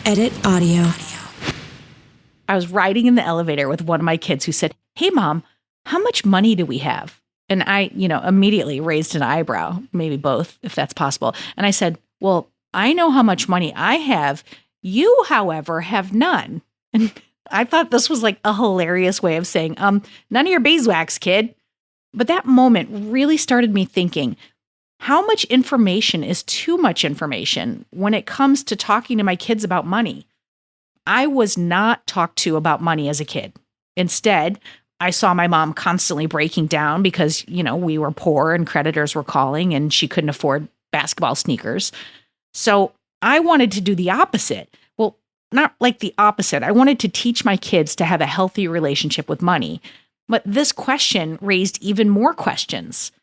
Edit audio. I was riding in the elevator with one of my kids who said, "Hey, Mom, how much money do we have?" And I, immediately raised an eyebrow, maybe both, if that's possible. And I said, "Well, I know how much money I have. You, however, have none." And I thought this was like a hilarious way of saying, none of your beeswax, kid. But that moment really started me thinking, how much information is too much information when it comes to talking to my kids about money? I was not talked to about money as a kid. Instead, I saw my mom constantly breaking down because, we were poor and creditors were calling and she couldn't afford basketball sneakers. So I wanted to do the opposite. Well, not like the opposite. I wanted to teach my kids to have a healthy relationship with money. But this question raised even more questions.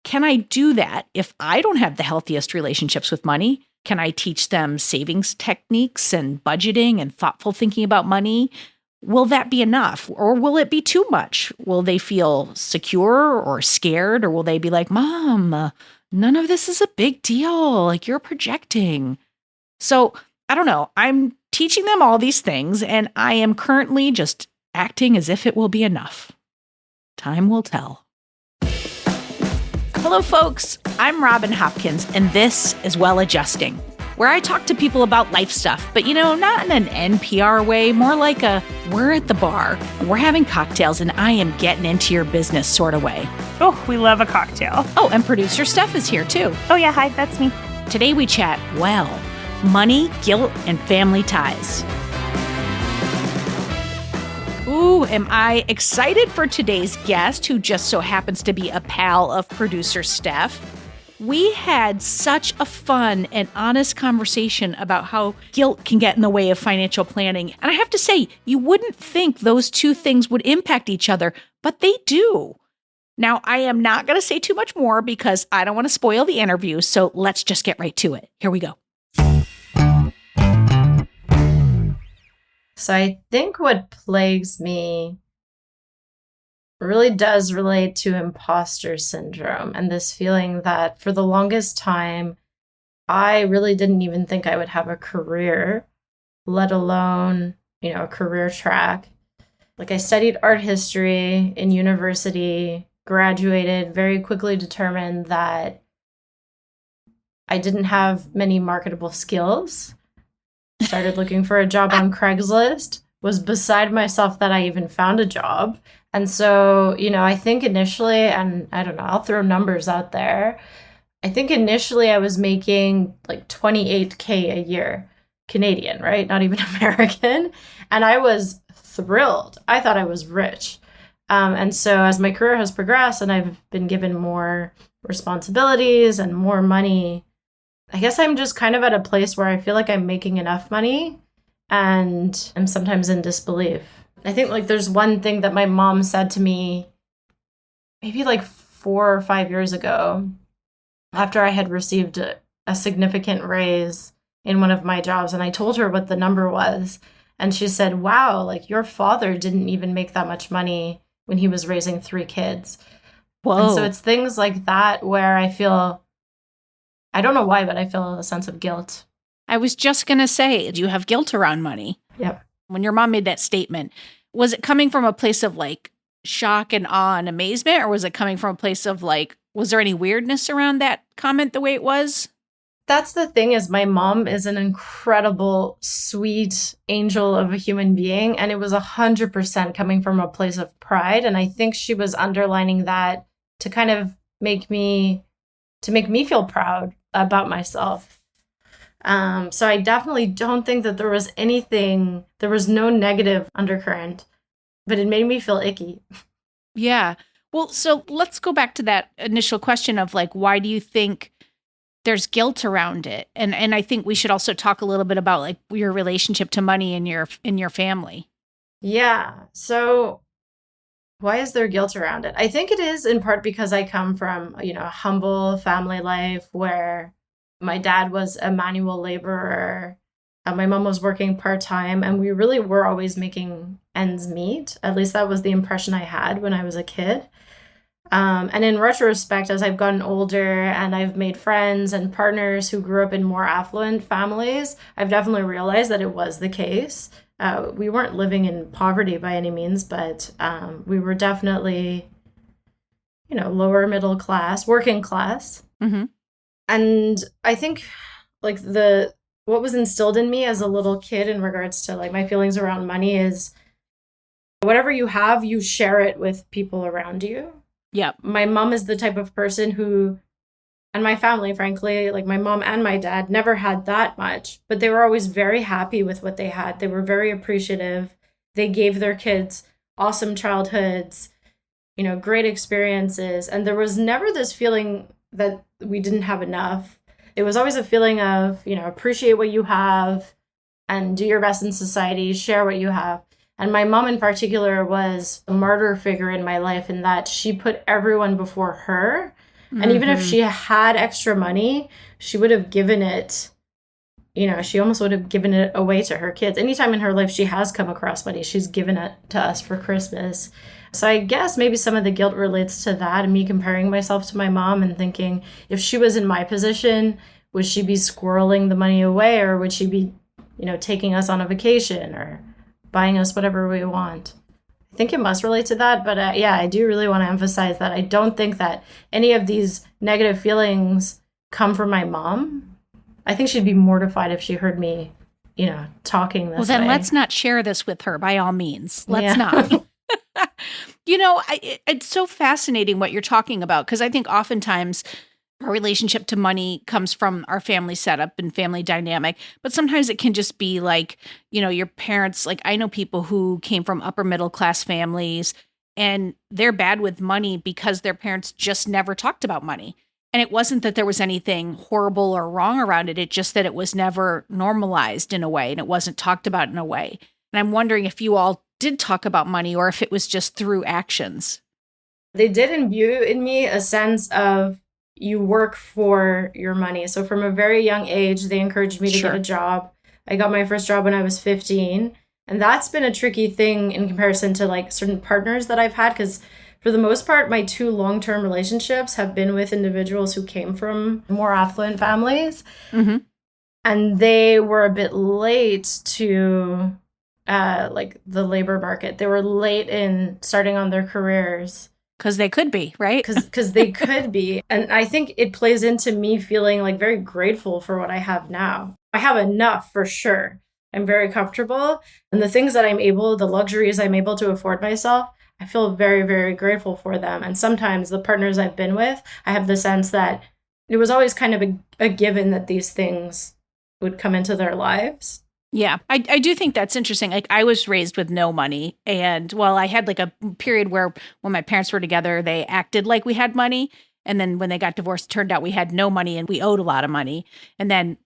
Can I do that if I don't have the healthiest relationships with money? Can I teach them savings techniques and budgeting and thoughtful thinking about money? Will that be enough? Or will it be too much? Will they feel secure or scared? Or will they be like, "Mom, none of this is a big deal. Like, you're projecting." So I don't know. I'm teaching them all these things, and I am currently just acting as if it will be enough. Time will tell. Hello, folks. I'm Robin Hopkins, and this is Well Adjusting, where I talk to people about life stuff, but not in an NPR way, more like we're at the bar, we're having cocktails, and I am getting into your business sort of way. Oh, we love a cocktail. Oh, and producer Steph is here too. Oh yeah, hi, that's me. Today we chat, money, guilt, and family ties. Ooh, am I excited for today's guest, who just so happens to be a pal of producer Steph. We had such a fun and honest conversation about how guilt can get in the way of financial planning. And I have to say, you wouldn't think those two things would impact each other, but they do. Now, I am not going to say too much more because I don't want to spoil the interview, so let's just get right to it. Here we go. So I think what plagues me really does relate to imposter syndrome and this feeling that for the longest time, I really didn't even think I would have a career, let alone, a career track. Like, I studied art history in university, graduated, very quickly determined that I didn't have many marketable skills. Started looking for a job on Craigslist, was beside myself that I even found a job. And so, I think initially, and I don't know, I'll throw numbers out there. I think initially I was making like $28K a year, Canadian, right? Not even American. And I was thrilled. I thought I was rich. And so as my career has progressed and I've been given more responsibilities and more money, I guess I'm just kind of at a place where I feel like I'm making enough money and I'm sometimes in disbelief. I think like there's one thing that my mom said to me maybe like 4 or 5 years ago after I had received a significant raise in one of my jobs. And I told her what the number was. And she said, "Wow, like your father didn't even make that much money when he was raising 3 kids." Whoa. And so it's things like that where I feel, I don't know why, but I feel a sense of guilt. I was just going to say, do you have guilt around money? Yep. When your mom made that statement, was it coming from a place of like shock and awe and amazement? Or was it coming from a place of like, was there any weirdness around that comment the way it was? That's the thing, is my mom is an incredible, sweet angel of a human being. And it was 100% coming from a place of pride. And I think she was underlining that to kind of make me feel proud about myself. So I definitely don't think that there was no negative undercurrent, but it made me feel icky. Yeah. Well, so let's go back to that initial question of like, why do you think there's guilt around it? And I think we should also talk a little bit about like your relationship to money in your family. Yeah. So why is there guilt around it? I think it is in part because I come from, a humble family life where my dad was a manual laborer. My mom was working part-time, and we really were always making ends meet. At least that was the impression I had when I was a kid. And in retrospect, as I've gotten older and I've made friends and partners who grew up in more affluent families, I've definitely realized that it was the case. We weren't living in poverty by any means, but we were definitely, lower middle class, working class. Mm-hmm. And I think like what was instilled in me as a little kid in regards to like my feelings around money is whatever you have, you share it with people around you. Yeah. My mom is the type of person who, and my family, frankly, like my mom and my dad never had that much, but they were always very happy with what they had. They were very appreciative. They gave their kids awesome childhoods, great experiences. And there was never this feeling that we didn't have enough. It was always a feeling of, appreciate what you have and do your best in society, share what you have. And my mom in particular was a martyr figure in my life in that she put everyone before her. And even if she had extra money, she would have given it, she almost would have given it away to her kids. Anytime in her life she has come across money, she's given it to us for Christmas. So I guess maybe some of the guilt relates to that and me comparing myself to my mom and thinking if she was in my position, would she be squirreling the money away or would she be, taking us on a vacation or buying us whatever we want? I think it must relate to that. But I do really want to emphasize that I don't think that any of these negative feelings come from my mom. I think she'd be mortified if she heard me, talking this way. Well, then let's not share this with her by all means. Let's not. It's so fascinating what you're talking about because I think oftentimes our relationship to money comes from our family setup and family dynamic, but sometimes it can just be like, your parents, like I know people who came from upper middle class families and they're bad with money because their parents just never talked about money. And it wasn't that there was anything horrible or wrong around it. It's just that it was never normalized in a way and it wasn't talked about in a way. And I'm wondering if you all did talk about money or if it was just through actions. They did imbue in me a sense of you work for your money. So from a very young age, they encouraged me to get a job. I got my first job when I was 15. And that's been a tricky thing in comparison to like certain partners that I've had. Because for the most part, my 2 long-term relationships have been with individuals who came from more affluent families. Mm-hmm. And they were a bit late to like the labor market. They were late in starting on their careers. Because they could be, right? Because they could be. And I think it plays into me feeling like very grateful for what I have now. I have enough for sure. I'm very comfortable. And the things that the luxuries I'm able to afford myself, I feel very, very grateful for them. And sometimes the partners I've been with, I have the sense that it was always kind of a given that these things would come into their lives. Yeah, I do think that's interesting. Like I was raised with no money. And I had like a period where when my parents were together, they acted like we had money. And then when they got divorced, it turned out we had no money and we owed a lot of money. And then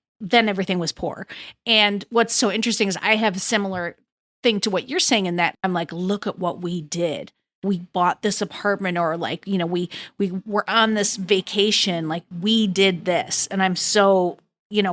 everything was poor. And what's so interesting is I have a similar thing to what you're saying in that I'm like, look at what we did. We bought this apartment or like, we were on this vacation, like we did this. And I'm so,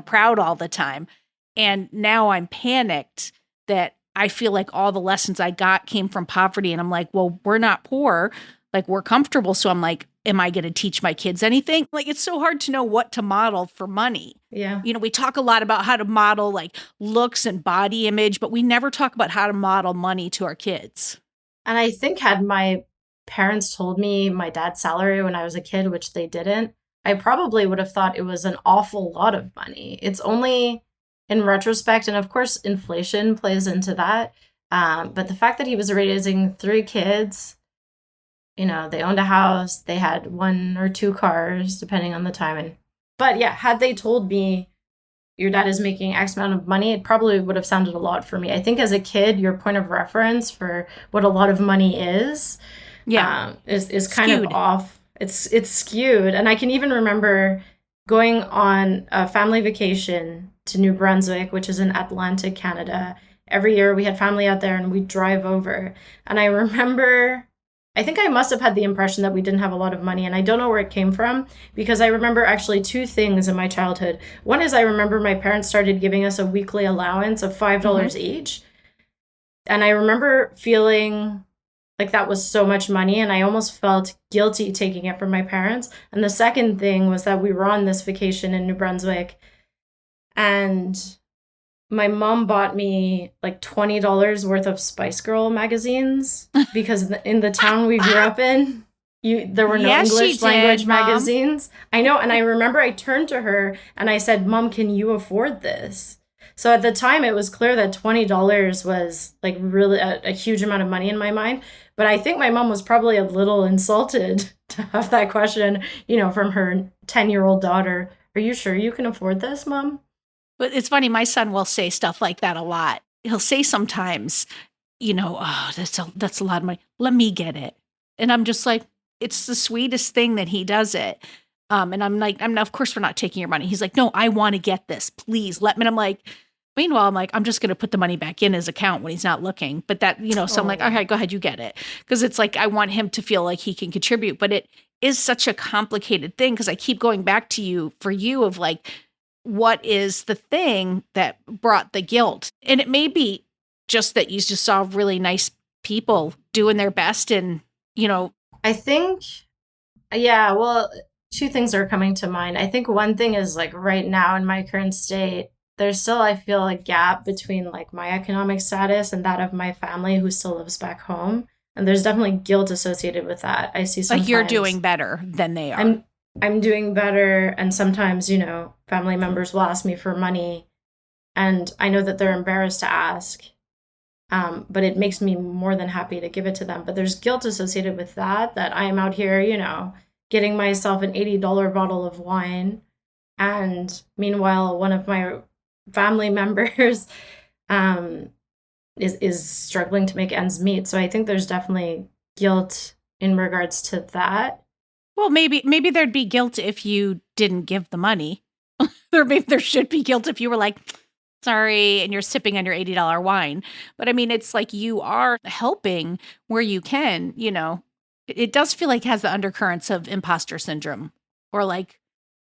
proud all the time. And now I'm panicked that I feel like all the lessons I got came from poverty. And I'm like, well, we're not poor. Like we're comfortable. So I'm like, am I going to teach my kids anything? Like it's so hard to know what to model for money. Yeah. We talk a lot about how to model like looks and body image, but we never talk about how to model money to our kids. And I think had my parents told me my dad's salary when I was a kid, which they didn't, I probably would have thought it was an awful lot of money. It's only in retrospect, and of course, inflation plays into that. But the fact that he was raising 3 kids, they owned a house, they had 1 or 2 cars, depending on the time. But yeah, had they told me your dad is making X amount of money, it probably would have sounded a lot for me. I think as a kid, your point of reference for what a lot of money is is kind skewed. Of off. It's skewed. And I can even remember going on a family vacation to New Brunswick, which is in Atlantic Canada. Every year we had family out there and we'd drive over. And I remember, I think I must have had the impression that we didn't have a lot of money. And I don't know where it came from because I remember actually 2 things in my childhood. One is I remember my parents started giving us a weekly allowance of $5 each. And I remember feeling like that was so much money, and I almost felt guilty taking it from my parents. And the second thing was that we were on this vacation in New Brunswick, and my mom bought me like $20 worth of Spice Girl magazines because in the town we grew up in, there were no Yes, she English did, language Mom. magazines. I know. And I remember I turned to her and I said, Mom, can you afford this? So at the time, it was clear that $20 was like really a huge amount of money in my mind. But I think my mom was probably a little insulted to have that question, from her 10-year-old daughter. Are you sure you can afford this, Mom? But it's funny, my son will say stuff like that a lot. He'll say sometimes, oh, that's a lot of money. Let me get it. And I'm just like, it's the sweetest thing that he does it. And I'm like, of course we're not taking your money. He's like, no, I want to get this. Please let me. And I'm like, meanwhile, I'm like, I'm just going to put the money back in his account when he's not looking. But that, so I'm like, all right, go ahead, you get it. Because it's like, I want him to feel like he can contribute. But it is such a complicated thing because I keep going back to you of like, what is the thing that brought the guilt? And it may be just that you just saw really nice people doing their best and, I think, yeah, well, two things are coming to mind. I think one thing is like right now in my current state, there's still, I feel, a gap between like my economic status and that of my family who still lives back home. And there's definitely guilt associated with that. I see sometimes. Like you're doing better than they are. I'm doing better. And sometimes, family members will ask me for money. And I know that they're embarrassed to ask. But it makes me more than happy to give it to them. But there's guilt associated with that I am out here, getting myself an $80 bottle of wine. And meanwhile, one of my family members is struggling to make ends meet. So I think there's definitely guilt in regards to that. Well, maybe there'd be guilt if you didn't give the money. Maybe there should be guilt if you were like, sorry, and you're sipping on your $80 wine. But I mean, it's like you are helping where you can, It does feel like it has the undercurrents of imposter syndrome or like,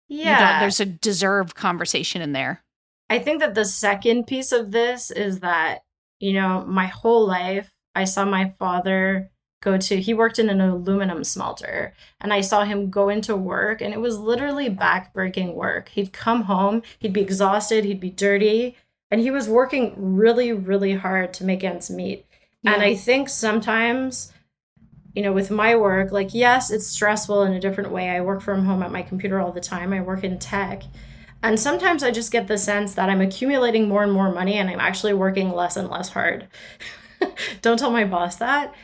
there's a deserved conversation in there. I think that the second piece of this is that, my whole life, I saw my father he worked in an aluminum smelter, and I saw him go into work, and it was literally back-breaking work. He'd come home, he'd be exhausted, he'd be dirty, and he was working really, really hard to make ends meet. Yeah. And I think sometimes, with my work, like, yes, it's stressful in a different way. I work from home at my computer all the time. I work in tech. And sometimes I just get the sense that I'm accumulating more and more money and I'm actually working less and less hard. Don't tell my boss that.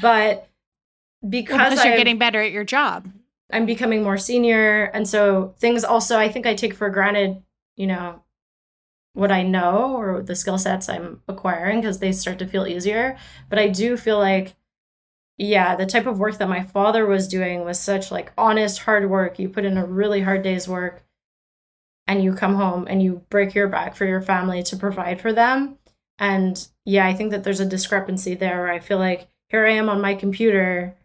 But because you're getting better at your job. I'm becoming more senior. And so things also, I think I take for granted, what I know or the skill sets I'm acquiring because they start to feel easier. But I do feel like, yeah, the type of work that my father was doing was such like honest, hard work. You put in a really hard day's work and you come home and you break your back for your family to provide for them. And yeah, I think that there's a discrepancy there where I feel like here I am on my computer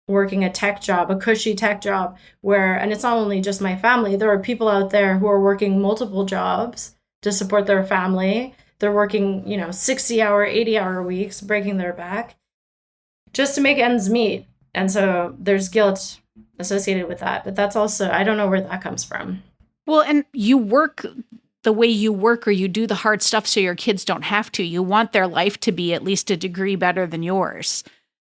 working a tech job, a cushy tech job and it's not only just my family, there are people out there who are working multiple jobs to support their family. They're working, 60-hour, 80-hour weeks, breaking their back just to make ends meet. And so there's guilt associated with that. But that's also, I don't know where that comes from. Well, and you work the way you work or you do the hard stuff so your kids don't have to. You want their life to be at least a degree better than yours.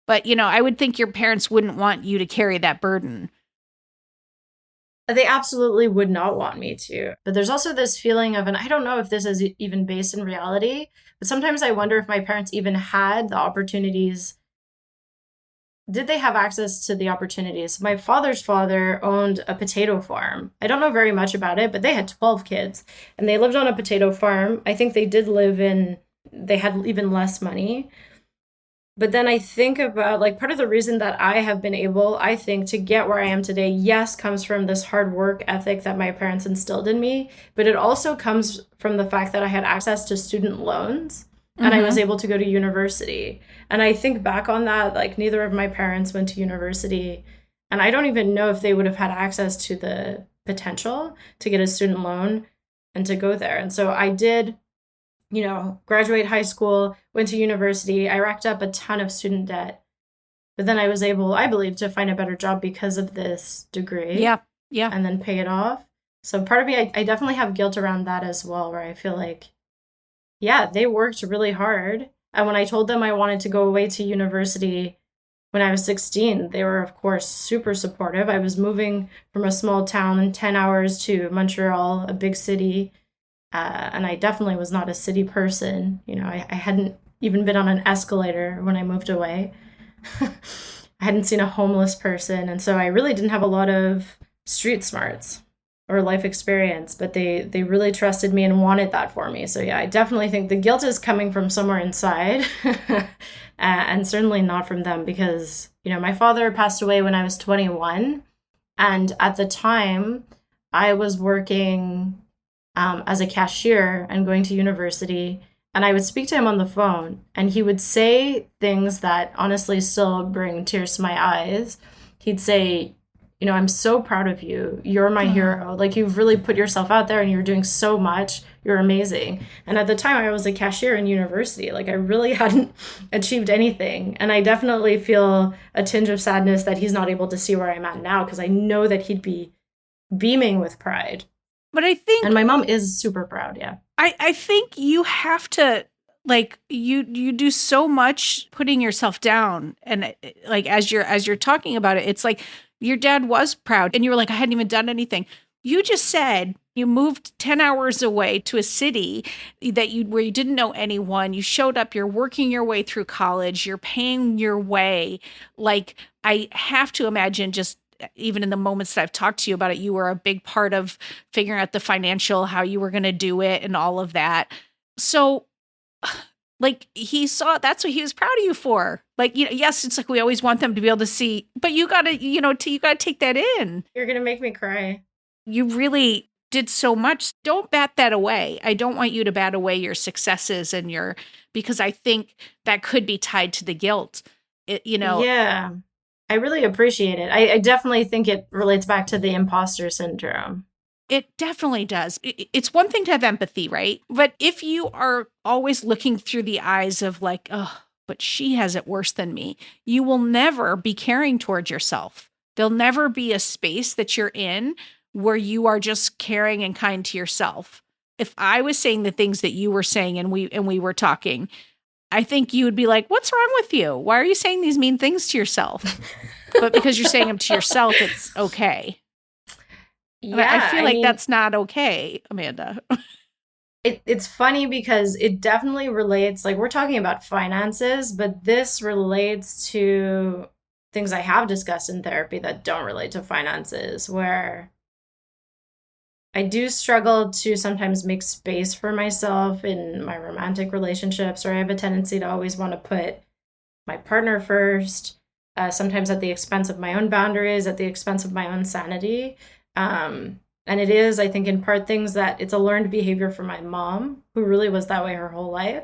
But, I would think your parents wouldn't want you to carry that burden. They absolutely would not want me to. But there's also this feeling of, and I don't know if this is even based in reality, but sometimes I wonder if my parents even had the opportunities. Did they have access to the opportunities? My father's father owned a potato farm. I don't know very much about it, but they had 12 kids and they lived on a potato farm. I think they had even less money. But then I think about like part of the reason that I have been able, I think, to get where I am today, yes, comes from this hard work ethic that my parents instilled in me. But it also comes from the fact that I had access to student loans. And I was able to go to university. And I think back on that, like neither of my parents went to university. And I don't even know if they would have had access to the potential to get a student loan and to go there. And so I did, graduate high school, went to university. I racked up a ton of student debt. But then I was able, I believe, to find a better job because of this degree. Yeah. Yeah. And then pay it off. So part of me, I definitely have guilt around that as well, where I feel like, yeah, they worked really hard. And when I told them I wanted to go away to university when I was 16, they were, of course, super supportive. I was moving from a small town in 10 hours to Montreal, a big city. And I definitely was not a city person. You know, I hadn't even been on an escalator when I moved away. I hadn't seen a homeless person. And so I really didn't have a lot of street smarts or life experience, but they really trusted me and wanted that for me. So yeah, I definitely think the guilt is coming from somewhere inside and certainly not from them because, you know, my father passed away when I was 21. And at the time I was working as a cashier and going to university, and I would speak to him on the phone and he would say things that honestly still bring tears to my eyes. He'd say, you know, I'm so proud of you. You're my hero. Like, you've really put yourself out there and you're doing so much. You're amazing. And at the time I was a cashier in university. Like, I really hadn't achieved anything. And I definitely feel a tinge of sadness that he's not able to see where I'm at now, because I know that he'd be beaming with pride. But I think, and my mom is super proud. Yeah. I think you have to, like, you do so much putting yourself down. And like, as you're talking about it, it's like, your dad was proud and you were like, I hadn't even done anything. You just said you moved 10 hours away to a city where you didn't know anyone. You showed up, you're working your way through college, you're paying your way. Like, I have to imagine, just even in the moments that I've talked to you about it, you were a big part of figuring out the financial, how you were going to do it and all of that. So like, he saw, that's what he was proud of you for. Like, you know, yes, it's like we always want them to be able to see, but you gotta, you know, you gotta take that in. You're going to make me cry. You really did so much. Don't bat that away. I don't want you to bat away your successes and because I think that could be tied to the guilt, you know. Yeah, I really appreciate it. I definitely think it relates back to the imposter syndrome. It definitely does. It's one thing to have empathy, right? But if you are always looking through the eyes of like, oh, but she has it worse than me, you will never be caring towards yourself. There'll never be a space that you're in where you are just caring and kind to yourself. If I was saying the things that you were saying and we were talking, I think you would be like, what's wrong with you? Why are you saying these mean things to yourself? But because you're saying them to yourself, it's okay. Yeah, I feel like that's not okay, Amanda. It's funny because it definitely relates, like, we're talking about finances, but this relates to things I have discussed in therapy that don't relate to finances, where I do struggle to sometimes make space for myself in my romantic relationships, or I have a tendency to always want to put my partner first, sometimes at the expense of my own boundaries, at the expense of my own sanity. And it is, I think, in part things that it's a learned behavior from my mom, who really was that way her whole life.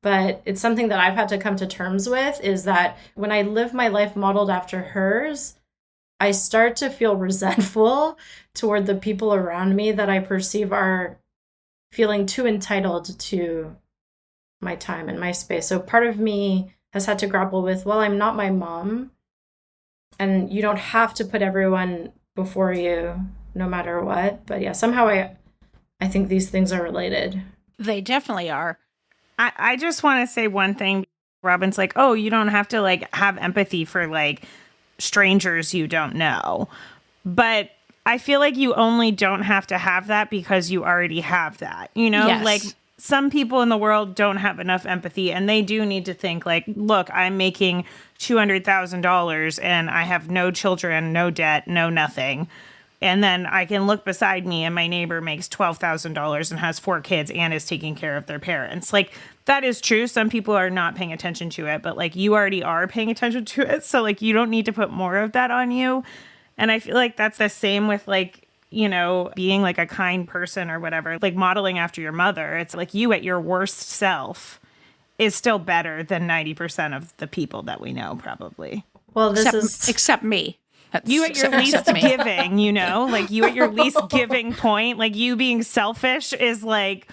But it's something that I've had to come to terms with, is that when I live my life modeled after hers, I start to feel resentful toward the people around me that I perceive are feeling too entitled to my time and my space. So part of me has had to grapple with, well, I'm not my mom, and you don't have to put everyone before you no matter what. But yeah, somehow I think these things are related. They definitely are. I just want to say one thing. Robin's like, oh, you don't have to like have empathy for like strangers you don't know. But I feel like you only don't have to have that because you already have that. You know, Yes. like some people in the world don't have enough empathy, and they do need to think like, look, I'm making $200,000 and I have no children, no debt, no nothing. And then I can look beside me and my neighbor makes $12,000 and has 4 kids and is taking care of their parents. Like, that is true. Some people are not paying attention to it, but like, you already are paying attention to it. So like, you don't need to put more of that on you. And I feel like that's the same with like, you know, being like a kind person or whatever, like modeling after your mother. It's like, you at your worst self is still better than 90% of the people that we know, probably. Well, except me. You at your least giving, you know, like you at your least giving point, like you being selfish is like,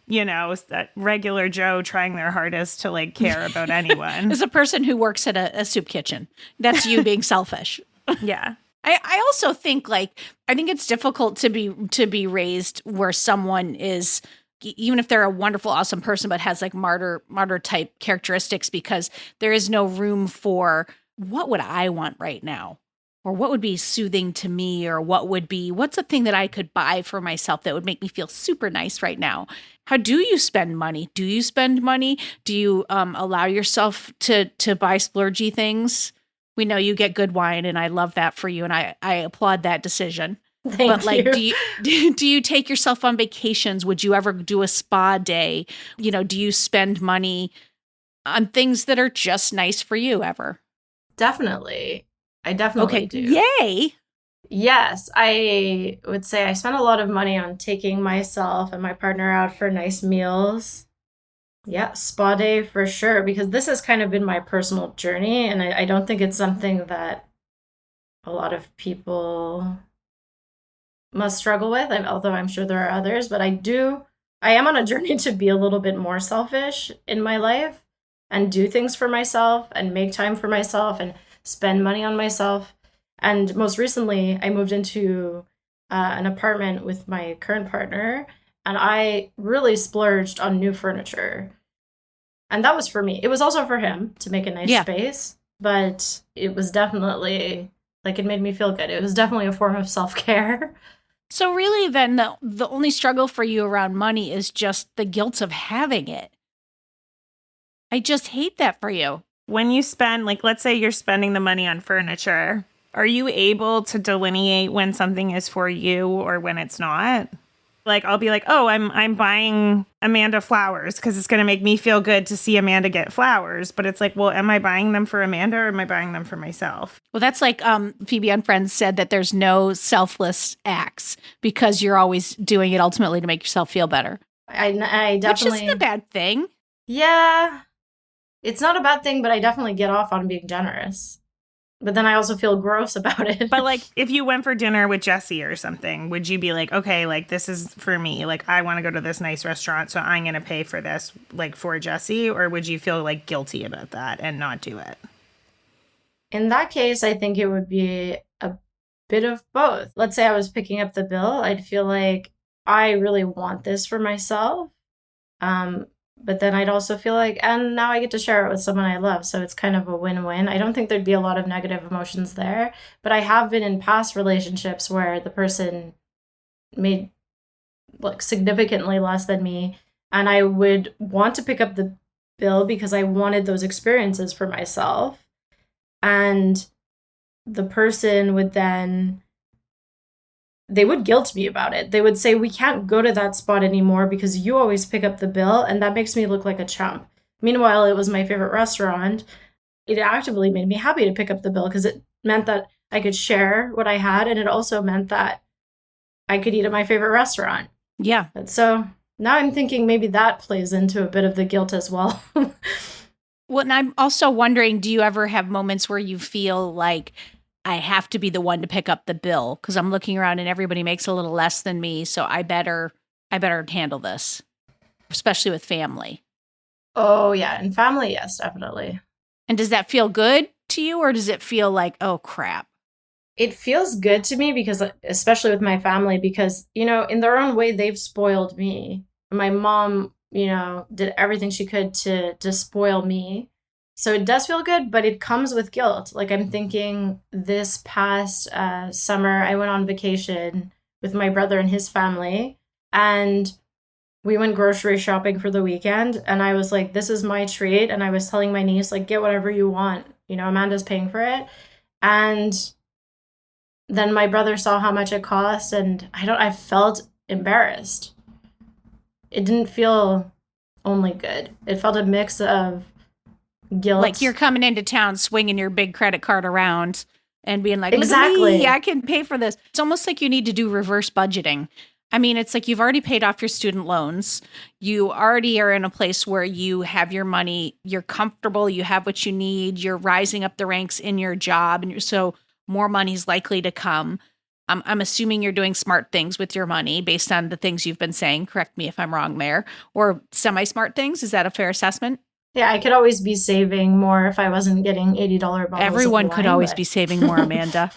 that regular Joe trying their hardest to like care about anyone. As a person who works at a soup kitchen, that's you being selfish. Yeah. I also think I think it's difficult to be raised where someone is, even if they're a wonderful, awesome person, but has like martyr type characteristics, because there is no room for what would I want right now, or what would be soothing to me, or what's a thing that I could buy for myself that would make me feel super nice right now. How do you spend money? Do you spend money? Do you allow yourself to buy splurgy things? We know you get good wine, and I love that for you, and I applaud that decision. Thank you. Do you take yourself on vacations? Would you ever do a spa day? Do you spend money on things that are just nice for you ever? Definitely. I definitely do. Yay. Yes, I would say I spend a lot of money on taking myself and my partner out for nice meals. Yeah, spa day for sure, because this has kind of been my personal journey, and I don't think it's something that a lot of people must struggle with, although I'm sure there are others, but I am on a journey to be a little bit more selfish in my life and do things for myself and make time for myself and spend money on myself. And most recently, I moved into an apartment with my current partner, and I really splurged on new furniture. And that was for me. It was also for him to make a nice space, but it was definitely, it made me feel good. It was definitely a form of self-care. So really then the only struggle for you around money is just the guilt of having it. I just hate that for you. When you spend, let's say you're spending the money on furniture, are you able to delineate when something is for you or when it's not? I'll be like, oh, I'm buying Amanda flowers because it's going to make me feel good to see Amanda get flowers. But it's well, am I buying them for Amanda or am I buying them for myself? Well, that's Phoebe on Friends said that there's no selfless acts because you're always doing it ultimately to make yourself feel better. I definitely... Which isn't a bad thing. Yeah, it's not a bad thing, but I definitely get off on being generous. But then I also feel gross about it. But if you went for dinner with Jesse or something, would you be okay, this is for me. I want to go to this nice restaurant, so I'm going to pay for this, for Jesse? Or would you feel guilty about that and not do it? In that case, I think it would be a bit of both. Let's say I was picking up the bill. I'd feel like I really want this for myself. But then I'd also feel and now I get to share it with someone I love. So it's kind of a win-win. I don't think there'd be a lot of negative emotions there. But I have been in past relationships where the person made significantly less than me. And I would want to pick up the bill because I wanted those experiences for myself. And the person would then... they would guilt me about it. They would say, we can't go to that spot anymore because you always pick up the bill and that makes me look like a chump. Meanwhile, it was my favorite restaurant. It actively made me happy to pick up the bill because it meant that I could share what I had, and it also meant that I could eat at my favorite restaurant. Yeah. But so now I'm thinking maybe that plays into a bit of the guilt as well. Well, and I'm also wondering, do you ever have moments where you feel like I have to be the one to pick up the bill because I'm looking around and everybody makes a little less than me, so I better handle this, especially with family? Oh, yeah. In family, yes, definitely. And does that feel good to you, or does it feel like, oh, crap? It feels good to me because, especially with my family, because, in their own way, they've spoiled me. My mom, did everything she could to spoil me. So it does feel good, but it comes with guilt. I'm thinking this past summer, I went on vacation with my brother and his family, and we went grocery shopping for the weekend. And I was like, this is my treat. And I was telling my niece, get whatever you want. Amanda's paying for it. And then my brother saw how much it cost, and I felt embarrassed. It didn't feel only good. It felt a mix of guilt. Like you're coming into town swinging your big credit card around and being like, exactly. Look at me, I can pay for this. It's almost like you need to do reverse budgeting. I mean, it's like you've already paid off your student loans. You already are in a place where you have your money, you're comfortable, you have what you need, you're rising up the ranks in your job, and so more money's likely to come. I'm assuming you're doing smart things with your money based on the things you've been saying. Correct me if I'm wrong there. Or semi-smart things. Is that a fair assessment? Yeah, I could always be saving more if I wasn't getting $80 bottles Everyone of wine, could always but- be saving more, Amanda.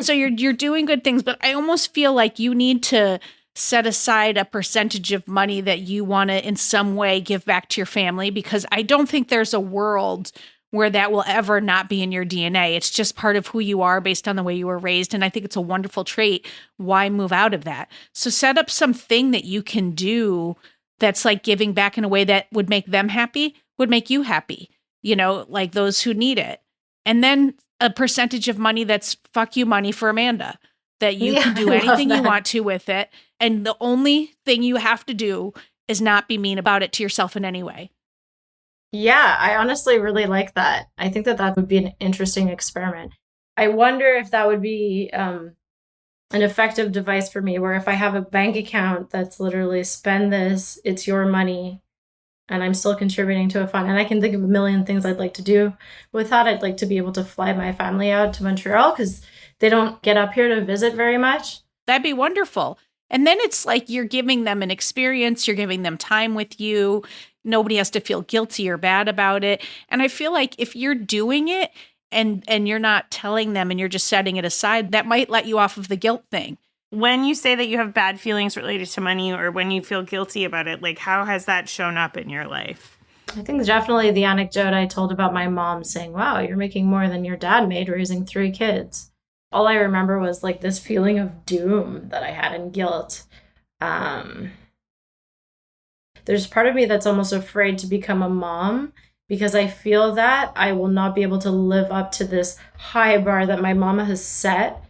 So you're doing good things, but I almost feel like you need to set aside a percentage of money that you want to in some way give back to your family, because I don't think there's a world where that will ever not be in your DNA. It's just part of who you are based on the way you were raised. And I think it's a wonderful trait. Why move out of that? So set up something that you can do that's like giving back in a way that would make them happy, would make you happy, like those who need it. And then a percentage of money that's fuck you money for Amanda, that you can do anything you want to with it. And the only thing you have to do is not be mean about it to yourself in any way. Yeah, I honestly really like that. I think that would be an interesting experiment. I wonder if that would be an effective device for me, where if I have a bank account that's literally spend this, it's your money, and I'm still contributing to a fund. And I can think of a million things I'd like to do with that. I'd like to be able to fly my family out to Montreal because they don't get up here to visit very much. That'd be wonderful. And then it's like you're giving them an experience, you're giving them time with you. Nobody has to feel guilty or bad about it. And I feel like if you're doing it and you're not telling them and you're just setting it aside, that might let you off of the guilt thing. When you say that you have bad feelings related to money, or when you feel guilty about it, like how has that shown up in your life? I think definitely the anecdote I told about my mom saying, wow, you're making more than your dad made raising 3 kids. All I remember was like this feeling of doom that I had and guilt. There's part of me that's almost afraid to become a mom because I feel that I will not be able to live up to this high bar that my mama has set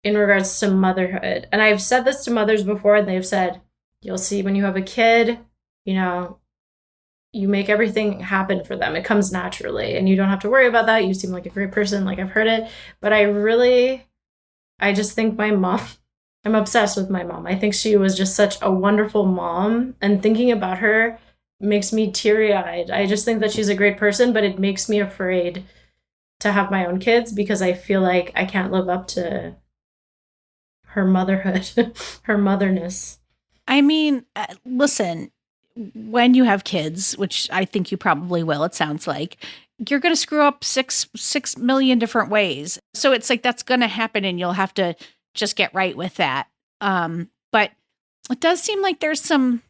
in regards to motherhood. And I've said this to mothers before, and they've said, you'll see when you have a kid, you make everything happen for them. It comes naturally and you don't have to worry about that. You seem like a great person. Like, I've heard it, but I just think my mom, I'm obsessed with my mom. I think she was just such a wonderful mom, and thinking about her makes me teary-eyed. I just think that she's a great person, but it makes me afraid to have my own kids because I feel like I can't live up to her motherhood, her motherness. I mean, listen, when you have kids, which I think you probably will, it sounds like, you're going to screw up 6 million different ways. So it's like that's going to happen and you'll have to just get right with that. But it does seem like there's some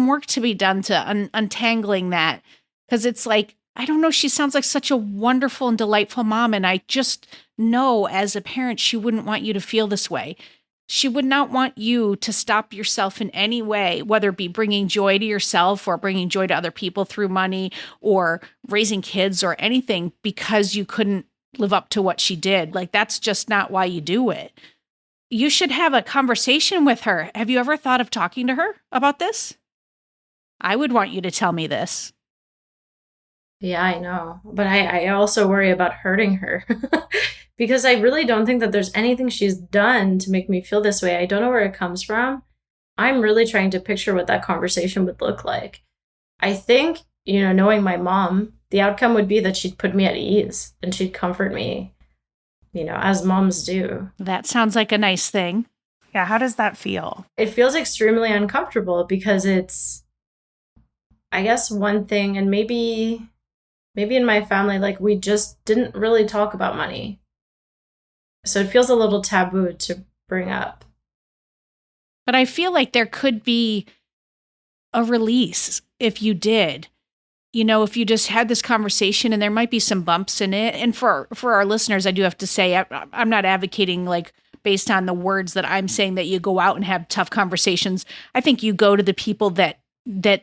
work to be done to untangling that, because it's like, I don't know, she sounds like such a wonderful and delightful mom. And I just know as a parent, she wouldn't want you to feel this way. She would not want you to stop yourself in any way, whether it be bringing joy to yourself or bringing joy to other people through money or raising kids or anything, because you couldn't live up to what she did. Like, that's just not why you do it. You should have a conversation with her. Have you ever thought of talking to her about this? I would want you to tell me this. Yeah, I know. But I also worry about hurting her because I really don't think that there's anything she's done to make me feel this way. I don't know where it comes from. I'm really trying to picture what that conversation would look like. I think, knowing my mom, the outcome would be that she'd put me at ease and she'd comfort me, as moms do. That sounds like a nice thing. Yeah, how does that feel? It feels extremely uncomfortable because it's, I guess, one thing, and maybe in my family, like, we just didn't really talk about money. So it feels a little taboo to bring up. But I feel like there could be a release if you did. If you just had this conversation, and there might be some bumps in it. And for our listeners, I do have to say, I'm not advocating, like, based on the words that I'm saying, that you go out and have tough conversations. I think you go to the people that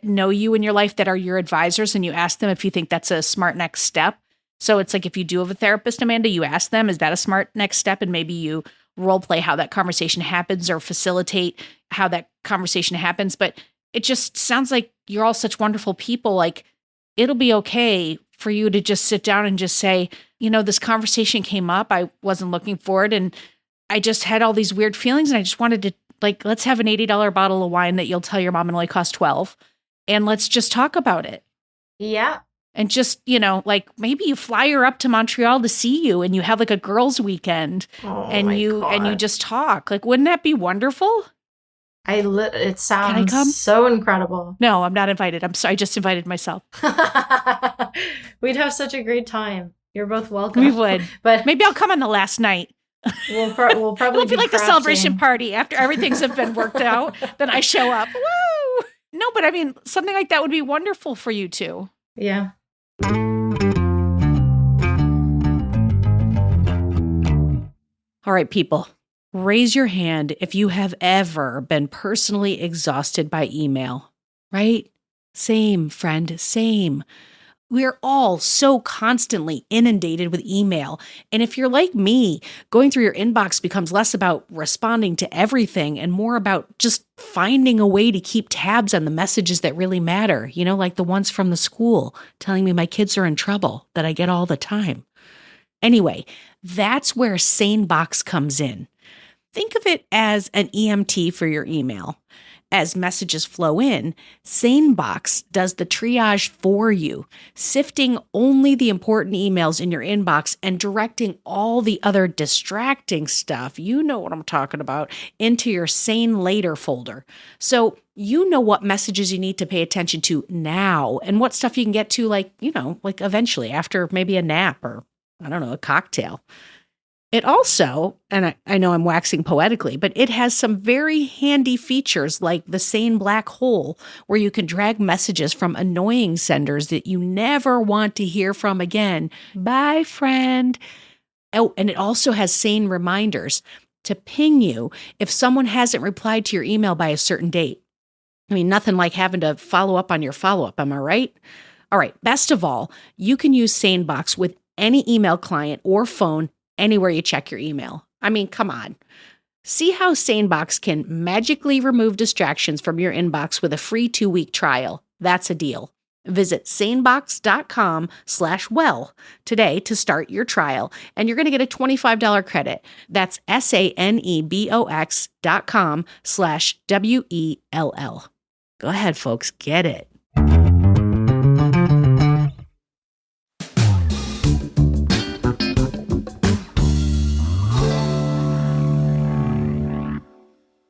know you in your life, that are your advisors, and you ask them if you think that's a smart next step. So it's like, if you do have a therapist, Amanda, you ask them, is that a smart next step? And maybe you role play how that conversation happens or facilitate how that conversation happens. But it just sounds like you're all such wonderful people. Like, it'll be okay for you to just sit down and just say, this conversation came up. I wasn't looking for it. And I just had all these weird feelings, and I just wanted to, like, let's have an $80 bottle of wine that you'll tell your mom it only cost $12. And let's just talk about it. Yeah. And just, like maybe you fly her up to Montreal to see you and you have like a girls' weekend and you just talk. Like, wouldn't that be wonderful? It sounds Can I come? so incredible. No, I'm not invited. I'm sorry. I just invited myself. We'd have such a great time. You're both welcome. We would. But maybe I'll come on the last night. We'll probably It'll be like the celebration party after everything's have been worked out. Then I show up. Woo! No, but I mean, something like that would be wonderful for you two. Yeah. All right, people. Raise your hand if you have ever been personally exhausted by email, right? Same, friend, same. We're all so constantly inundated with email. And if you're like me, going through your inbox becomes less about responding to everything and more about just finding a way to keep tabs on the messages that really matter, like the ones from the school telling me my kids are in trouble that I get all the time. Anyway, that's where SaneBox comes in. Think of it as an EMT for your email. As messages flow in, SaneBox does the triage for you, sifting only the important emails in your inbox and directing all the other distracting stuff, you know what I'm talking about, into your Sane Later folder. So you know what messages you need to pay attention to now and what stuff you can get to like eventually after maybe a nap or, a cocktail. It also, and I know I'm waxing poetically, but it has some very handy features like the Sane Black Hole, where you can drag messages from annoying senders that you never want to hear from again. Bye, friend. Oh, and it also has Sane reminders to ping you if someone hasn't replied to your email by a certain date. I mean, nothing like having to follow up on your follow-up, am I right? All right, best of all, you can use SaneBox with any email client or phone anywhere you check your email. I mean, come on. See how SaneBox can magically remove distractions from your inbox with a free 2-week trial. That's a deal. Visit sanebox.com/well today to start your trial, and you're going to get a $25 credit. That's sanebox.com/WELL. Go ahead, folks. Get it.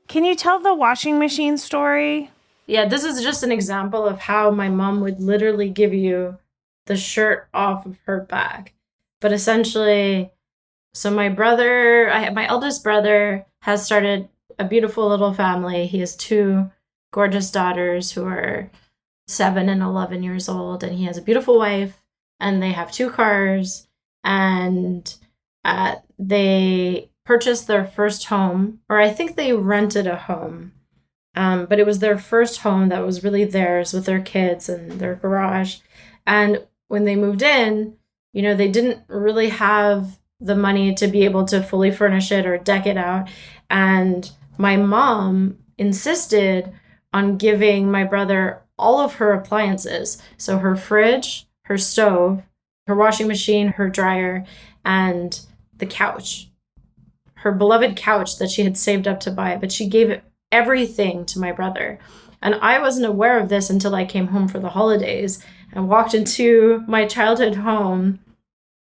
Can you tell the washing machine story? Yeah, this is just an example of how my mom would literally give you the shirt off of her back. But essentially, so my eldest brother has started a beautiful little family. He has 2 gorgeous daughters who are 7 and 11 years old, and he has a beautiful wife, and they have 2 cars, and they purchased their first home, or I think they rented a home, but it was their first home that was really theirs with their kids and their garage. And when they moved in, they didn't really have the money to be able to fully furnish it or deck it out. And my mom insisted on giving my brother all of her appliances. So her fridge, her stove, her washing machine, her dryer, and the couch. Her beloved couch that she had saved up to buy, but she gave everything to my brother. And I wasn't aware of this until I came home for the holidays and walked into my childhood home,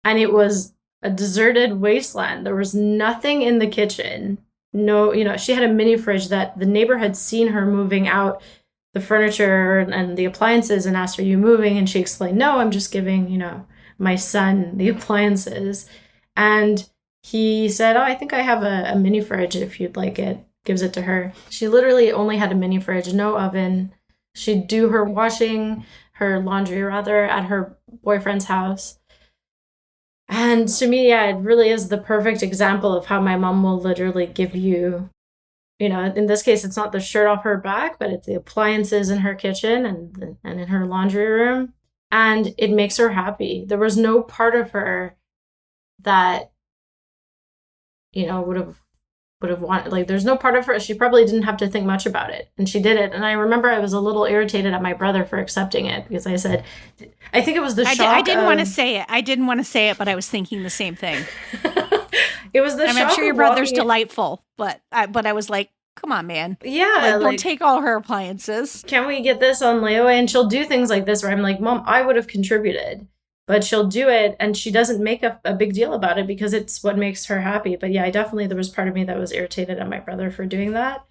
and it was a deserted wasteland. There was nothing in the kitchen. No, she had a mini fridge that the neighbor had seen her moving out the furniture and the appliances and asked, "Are you moving?" And she explained, "No, I'm just giving, my son the appliances." And he said, "Oh, I think I have a mini fridge if you'd like it." Gives it to her. She literally only had a mini fridge, no oven. She'd do her laundry rather, at her boyfriend's house. And to me, yeah, it really is the perfect example of how my mom will literally give you, in this case, it's not the shirt off her back, but it's the appliances in her kitchen and in her laundry room. And it makes her happy. There was no part of her that, would have wanted, like, there's no part of her, she probably didn't have to think much about it, and she did it. And I remember I was a little irritated at my brother for accepting it, because I said, I think it was the shock. I didn't want to say it. But I was thinking the same thing. It was the shock. I'm sure your brother's delightful, but I was like, Come on, man. Yeah, Don't take all her appliances. Can we get this on layaway? And she'll do things like this where I'm like, Mom, I would have contributed. But she'll do it and she doesn't make a big deal about it because it's what makes her happy. But yeah, there was part of me that was irritated at my brother for doing that.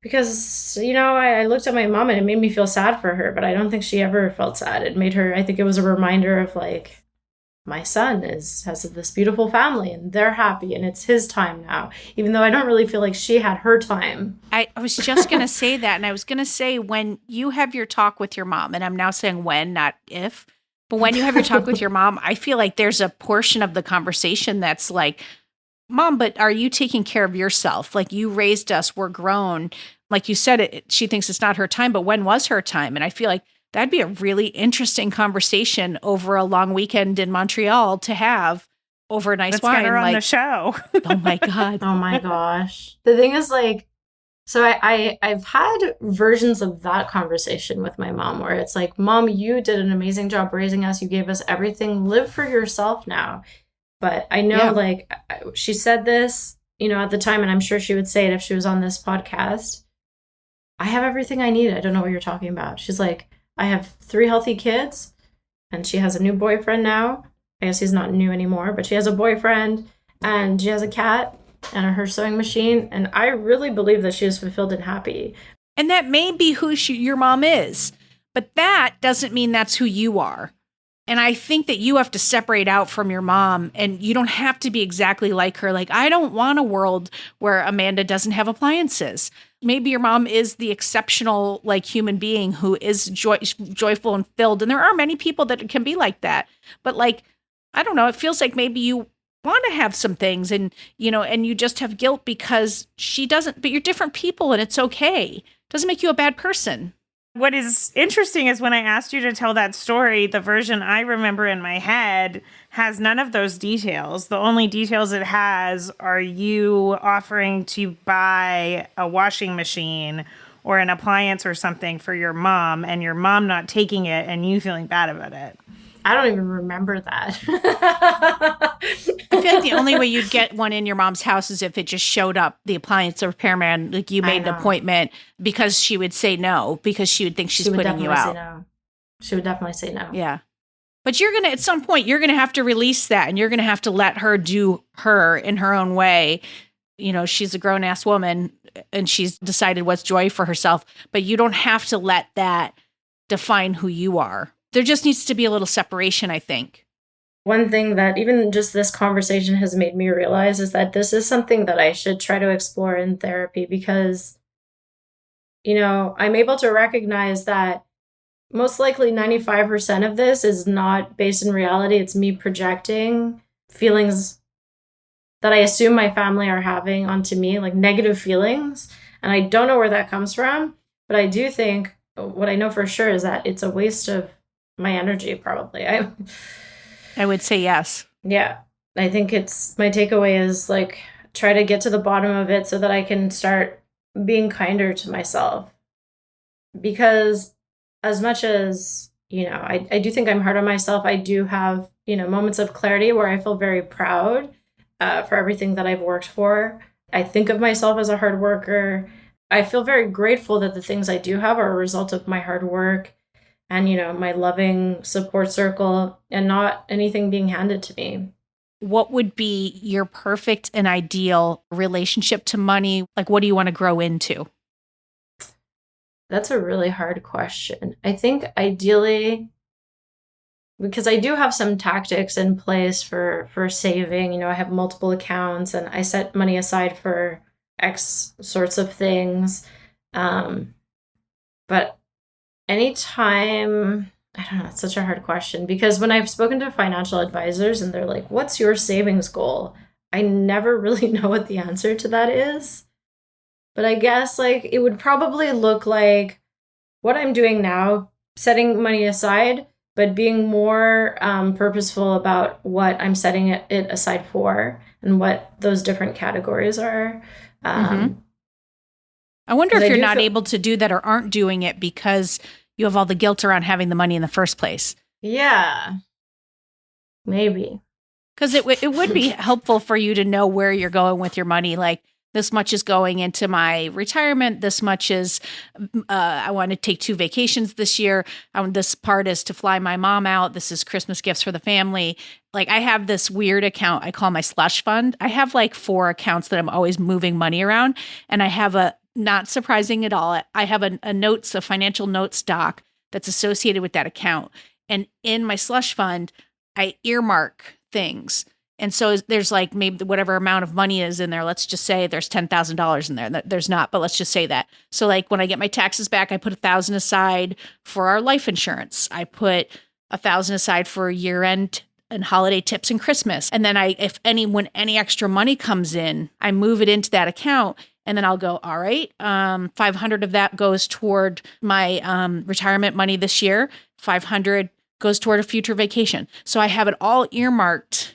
Because, I looked at my mom and it made me feel sad for her, but I don't think she ever felt sad. It made her, I think it was a reminder of like, my son has this beautiful family and they're happy and it's his time now, even though I don't really feel like she had her time. I was just going to say that. And I was going to say, when you have your talk with your mom, and I'm now saying when, not if, but when you have your talk with your mom, I feel like there's a portion of the conversation that's like, Mom, but are you taking care of yourself? Like, you raised us, we're grown. Like you said, she thinks it's not her time, but when was her time? And I feel like that'd be a really interesting conversation over a long weekend in Montreal to have over a nice Let's wine. Get her on the show. Oh my God. Oh my gosh. The thing is, like, so I've had versions of that conversation with my mom where it's like, Mom, you did an amazing job raising us. You gave us everything. Live for yourself now. But I know, like, she said this, at the time, and I'm sure she would say it if she was on this podcast. I have everything I need. I don't know what you're talking about. She's like, I have 3 healthy kids, and she has a new boyfriend now. I guess he's not new anymore, but she has a boyfriend, and she has a cat and her sewing machine. And I really believe that she is fulfilled and happy. And that may be who your mom is, but that doesn't mean that's who you are. And I think that you have to separate out from your mom, and you don't have to be exactly like her. Like, I don't want a world where Amanda doesn't have appliances. Maybe your mom is the exceptional, like, human being who is joyful and filled. And there are many people that can be like that. But, like, I don't know, it feels like maybe you want to have some things and, and you just have guilt because she doesn't, but you're different people and it's okay. It doesn't make you a bad person. What is interesting is when I asked you to tell that story, the version I remember in my head has none of those details. The only details it has are you offering to buy a washing machine or an appliance or something for your mom and your mom not taking it and you feeling bad about it. I don't even remember that. I feel like the only way you'd get one in your mom's house is if it just showed up, the appliance repairman, like you made an appointment, because she would say no, because she would think she's putting you out. No. She would definitely say no. Yeah. But at some point, you're going to have to release that and you're going to have to let her do her in her own way. She's a grown ass woman and she's decided what's joy for herself, but you don't have to let that define who you are. There just needs to be a little separation, I think. One thing that even just this conversation has made me realize is that this is something that I should try to explore in therapy because, I'm able to recognize that most likely 95% of this is not based in reality. It's me projecting feelings that I assume my family are having onto me, like negative feelings. And I don't know where that comes from, but I do think what I know for sure is that it's a waste of my energy, probably. I would say yes. Yeah. I think my takeaway is like, try to get to the bottom of it so that I can start being kinder to myself. Because as much as, I do think I'm hard on myself, I do have, moments of clarity where I feel very proud for everything that I've worked for. I think of myself as a hard worker. I feel very grateful that the things I do have are a result of my hard work. And, my loving support circle and not anything being handed to me. What would be your perfect and ideal relationship to money? Like, what do you want to grow into? That's a really hard question. I think ideally, because I do have some tactics in place for saving, I have multiple accounts and I set money aside for X sorts of things. But anytime, I don't know, it's such a hard question because when I've spoken to financial advisors and they're like, what's your savings goal? I never really know what the answer to that is. But I guess like it would probably look like what I'm doing now, setting money aside, but being more purposeful about what I'm setting it aside for and what those different categories are. I wonder if you're not able to do that or aren't doing it because you have all the guilt around having the money in the first place. Yeah, maybe. Because it would be helpful for you to know where you're going with your money. Like, this much is going into my retirement. This much is, I want to take 2 vacations this year. This part is to fly my mom out. This is Christmas gifts for the family. Like I have this weird account I call my slush fund. I have like 4 accounts that I'm always moving money around. And I have not surprising at all, I have a financial notes doc that's associated with that account. And in my slush fund, I earmark things. And so there's like maybe whatever amount of money is in there. Let's just say there's $10,000 in there. There's not, but let's just say that. So like when I get my taxes back, I put 1,000 aside for our life insurance. I put 1,000 aside for year end and holiday tips and Christmas. And then when any extra money comes in, I move it into that account. And then I'll go, all right, 500 of that goes toward my retirement money this year. 500 goes toward a future vacation. So I have it all earmarked.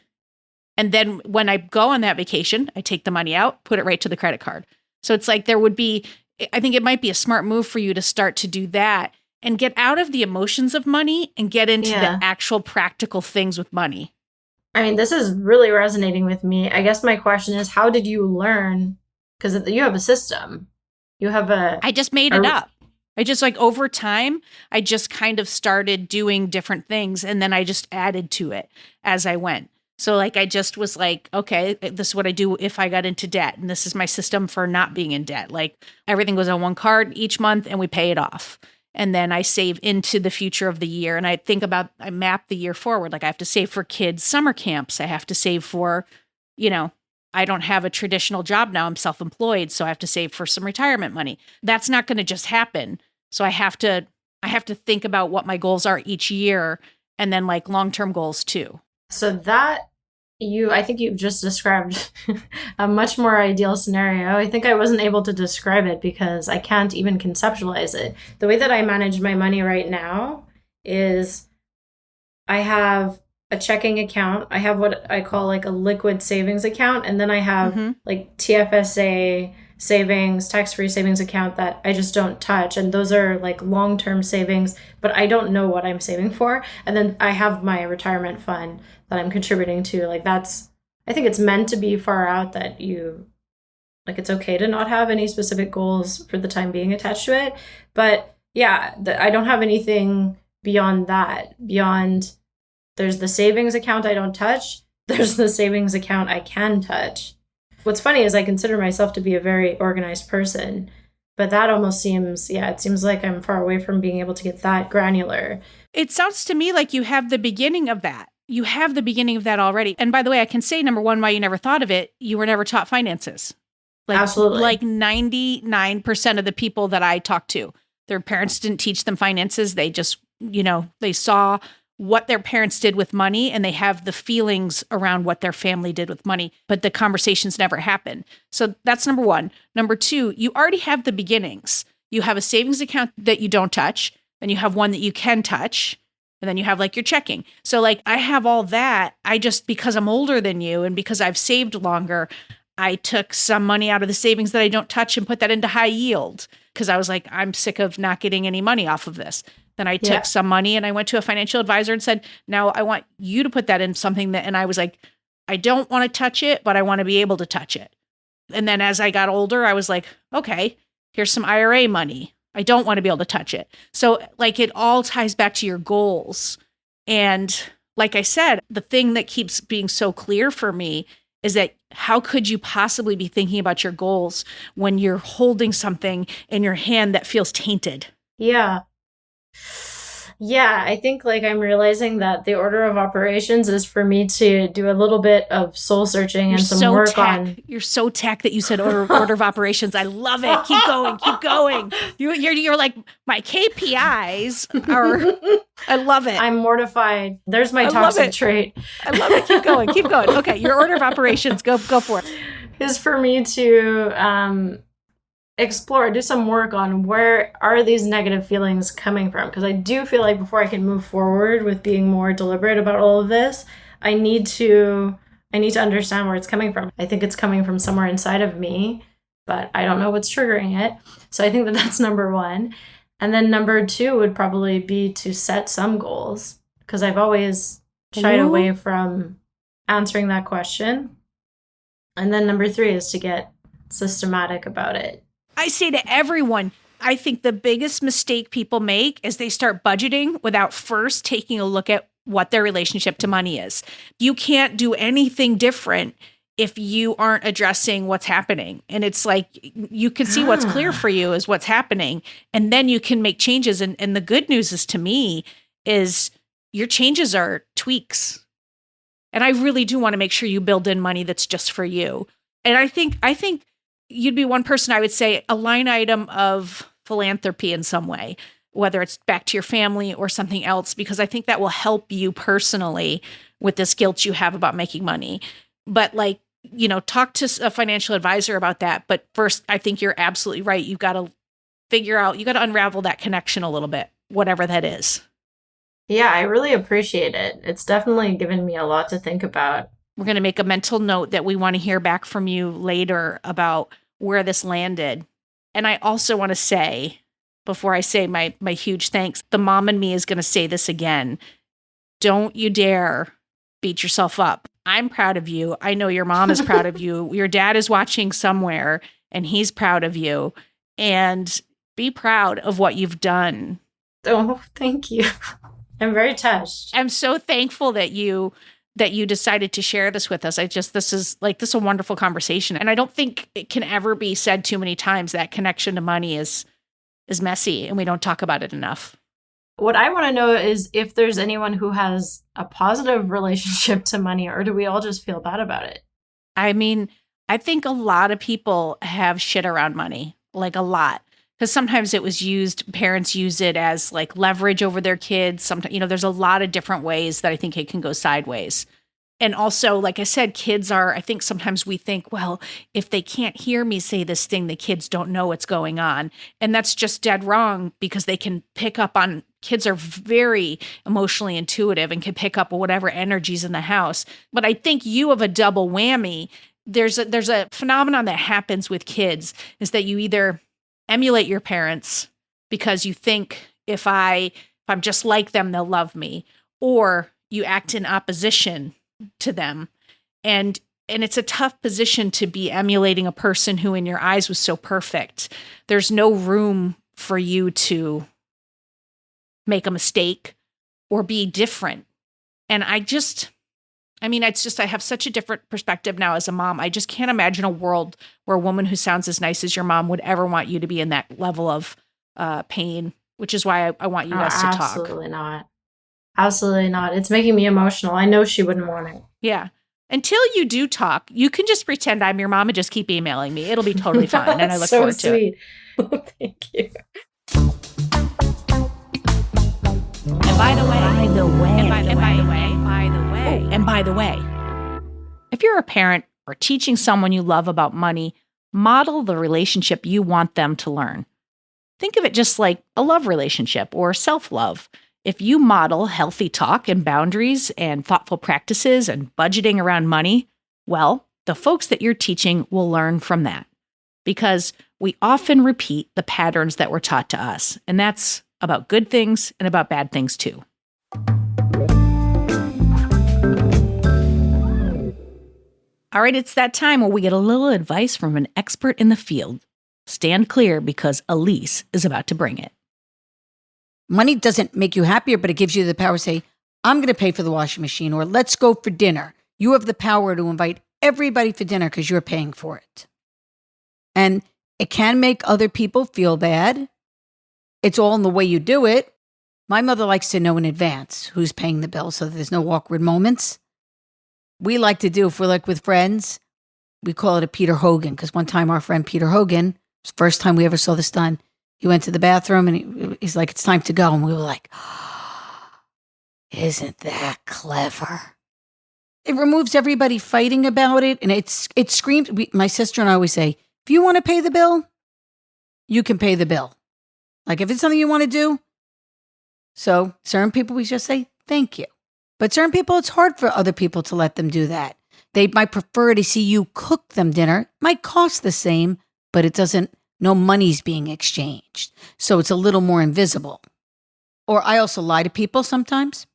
And then when I go on that vacation, I take the money out, put it right to the credit card. So it's like I think it might be a smart move for you to start to do that and get out of the emotions of money and get into the actual practical things with money. I mean, this is really resonating with me. I guess my question is, how did you learn? Because you have a system. I just made it up. I just over time, I just kind of started doing different things. And then I just added to it as I went. So I just was like, okay, this is what I do if I got into debt. And this is my system for not being in debt. Like everything goes on one card each month and we pay it off. And then I save into the future of the year. And I map the year forward. Like I have to save for kids' summer camps. I have to save for, I don't have a traditional job now. I'm self-employed. So I have to save for some retirement money. That's not going to just happen. So I have to think about what my goals are each year and then long-term goals too. So I think you've just described a much more ideal scenario. I think I wasn't able to describe it because I can't even conceptualize it. The way that I manage my money right now is I have a checking account. I have what I call a liquid savings account. And then I have TFSA savings, tax-free savings account that I just don't touch. And those are long-term savings, but I don't know what I'm saving for. And then I have my retirement fund that I'm contributing to. I think it's meant to be far out that it's okay to not have any specific goals for the time being attached to it. But yeah, I don't have anything beyond that. There's the savings account I don't touch. There's the savings account I can touch. What's funny is I consider myself to be a very organized person, but that almost it seems like I'm far away from being able to get that granular. It sounds to me like you have the beginning of that. You have the beginning of that already. And by the way, I can say, number one, why you never thought of it, you were never taught finances. Absolutely. 99% of the people that I talk to, their parents didn't teach them finances. They just, they saw what their parents did with money and they have the feelings around what their family did with money, but the conversations never happen. So that's number one. Number two, you already have the beginnings. You have a savings account that you don't touch, then you have one that you can touch, and then you have your checking. So I have all that. I just, because I'm older than you and because I've saved longer, I took some money out of the savings that I don't touch and put that into high yield because I was like, I'm sick of not getting any money off of this. Then I took some money and I went to a financial advisor and said, now I want you to put that in something and I was like, I don't want to touch it, but I want to be able to touch it. And then as I got older, I was like, okay, here's some IRA money. I don't want to be able to touch it. So it all ties back to your goals. And like I said, the thing that keeps being so clear for me is that how could you possibly be thinking about your goals when you're holding something in your hand that feels tainted? Yeah. Yeah, I think I'm realizing that the order of operations is for me to do a little bit of soul searching and some work on. You're so tech that you said order of operations. I love it. Keep going. Keep going. You're like my KPIs are. I love it. I'm mortified. There's my toxic trait. I love it. Keep going. Keep going. Okay, your order of operations. Go for it. Is for me to explore, do some work on where are these negative feelings coming from? Because I do feel like before I can move forward with being more deliberate about all of this, I need to understand where it's coming from. I think it's coming from somewhere inside of me, but I don't know what's triggering it. So I think that that's number one. And then number two would probably be to set some goals, because I've always shied away from answering that question. And then number three is to get systematic about it. I say to everyone, I think the biggest mistake people make is they start budgeting without first taking a look at what their relationship to money is. You can't do anything different if you aren't addressing what's happening. And it's like you can see what's clear for you is what's happening. And then you can make changes. And the good news is to me is your changes are tweaks. And I really do want to make sure you build in money that's just for you. And I think you'd be one person I would say a line item of philanthropy in some way, whether it's back to your family or something else, because I think that will help you personally with this guilt you have about making money. But like, talk to a financial advisor about that. But first, I think you're absolutely right. You've got to unravel that connection a little bit, whatever that is. Yeah, I really appreciate it. It's definitely given me a lot to think about. We're going to make a mental note that we want to hear back from you later about where this landed. And I also want to say, before I say my huge thanks, the mom in me is going to say this again. Don't you dare beat yourself up. I'm proud of you. I know your mom is proud of you. Your dad is watching somewhere and he's proud of you. And be proud of what you've done. Oh, thank you. I'm very touched. I'm so thankful that you decided to share this with us. This is a wonderful conversation. And I don't think it can ever be said too many times that connection to money is messy and we don't talk about it enough. What I want to know is if there's anyone who has a positive relationship to money, or do we all just feel bad about it? I mean, I think a lot of people have shit around money, like a lot. Because sometimes parents use it as like leverage over their kids. Sometimes, there's a lot of different ways that I think it can go sideways. And also, like I said, I think sometimes we think, well, if they can't hear me say this thing, the kids don't know what's going on. And that's just dead wrong because they can pick up on, kids are very emotionally intuitive and can pick up whatever energies in the house. But I think you have a double whammy. There's a phenomenon that happens with kids is that you either emulate your parents because you think if I'm just like them, they'll love me, or you act in opposition to them. And it's a tough position to be emulating a person who in your eyes was so perfect. There's no room for you to make a mistake or be different. And I have such a different perspective now as a mom. I just can't imagine a world where a woman who sounds as nice as your mom would ever want you to be in that level of pain, which is why I want you guys to talk. Absolutely not. Absolutely not. It's making me emotional. I know she wouldn't want it. Yeah. Until you do talk, you can just pretend I'm your mom and just keep emailing me. It'll be totally fine. And I look forward to it. Thank you. And by the way, if you're a parent or teaching someone you love about money, model the relationship you want them to learn. Think of it just like a love relationship or self-love. If you model healthy talk and boundaries and thoughtful practices and budgeting around money, well, the folks that you're teaching will learn from that because we often repeat the patterns that were taught to us, and that's about good things and about bad things too. All right, it's that time where we get a little advice from an expert in the field. Stand clear because Elise is about to bring it. Money doesn't make you happier, but it gives you the power to say, I'm going to pay for the washing machine, or let's go for dinner. You have the power to invite everybody for dinner because you're paying for it. And it can make other people feel bad. It's all in the way you do it. My mother likes to know in advance who's paying the bill so that there's no awkward moments. We like to do, if we're like with friends, we call it a Peter Hogan, because one time our friend Peter Hogan, it was the first time we ever saw this done, he went to the bathroom and he's like, it's time to go. And we were like, oh, isn't that clever? It removes everybody fighting about it. And it screams, my sister and I always say, if you want to pay the bill, you can pay the bill. Like if it's something you want to do. So certain people, we just say, thank you. But certain people, it's hard for other people to let them do that. They might prefer to see you cook them dinner. It might cost the same, but it doesn't, no money's being exchanged. So it's a little more invisible. Or I also lie to people sometimes.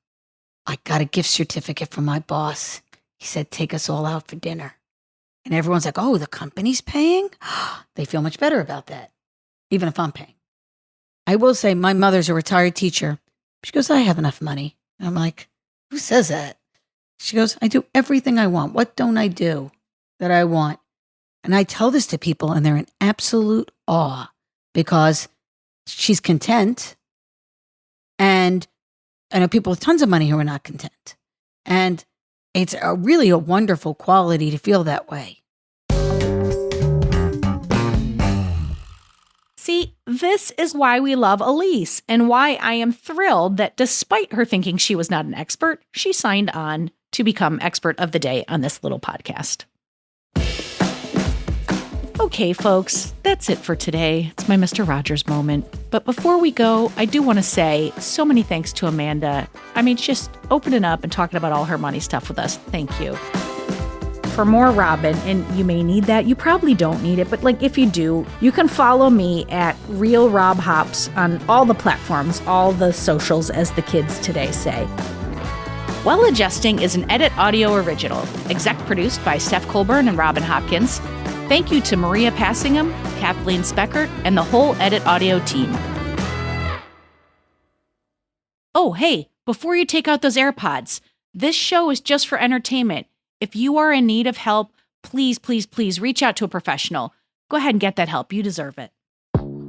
I got a gift certificate from my boss. He said, take us all out for dinner. and everyone's like, oh, the company's paying? They feel much better about that, even if I'm paying. I will say my mother's a retired teacher. She goes, I have enough money. And I'm like, who says that? She goes, I do everything I want. What don't I do that I want? And I tell this to people and they're in absolute awe because she's content. And I know people with tons of money who are not content. And it's really a wonderful quality to feel that way. See, this is why we love Elise and why I am thrilled that despite her thinking she was not an expert, she signed on to become expert of the day on this little podcast. Okay, folks, that's it for today. It's my Mr. Rogers moment. But before we go, I do want to say so many thanks to Amanda. I mean, just opening up and talking about all her money stuff with us. Thank you. For more Robin, and you may need that, you probably don't need it, but like if you do, you can follow me at Real Rob Hops on all the platforms, all the socials, as the kids today say. Well Adjusting is an Edit Audio original, exec produced by Steph Colburn and Robin Hopkins. Thank you to Maria Passingham, Kathleen Speckert, and the whole Edit Audio team. Oh, hey, before you take out those AirPods, this show is just for entertainment. If you are in need of help, please, please, please reach out to a professional. Go ahead and get that help. You deserve it.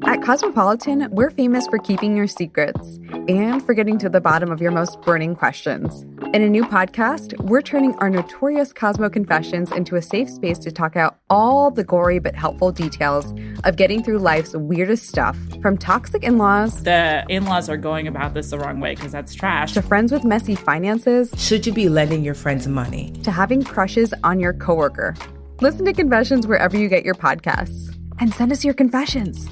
At Cosmopolitan, we're famous for keeping your secrets and for getting to the bottom of your most burning questions. In a new podcast, we're turning our notorious Cosmo confessions into a safe space to talk out all the gory but helpful details of getting through life's weirdest stuff, from toxic in-laws, the in-laws are going about this the wrong way because that's trash, to friends with messy finances, should you be lending your friends money, to having crushes on your coworker. Listen to Confessions wherever you get your podcasts, and send us your confessions.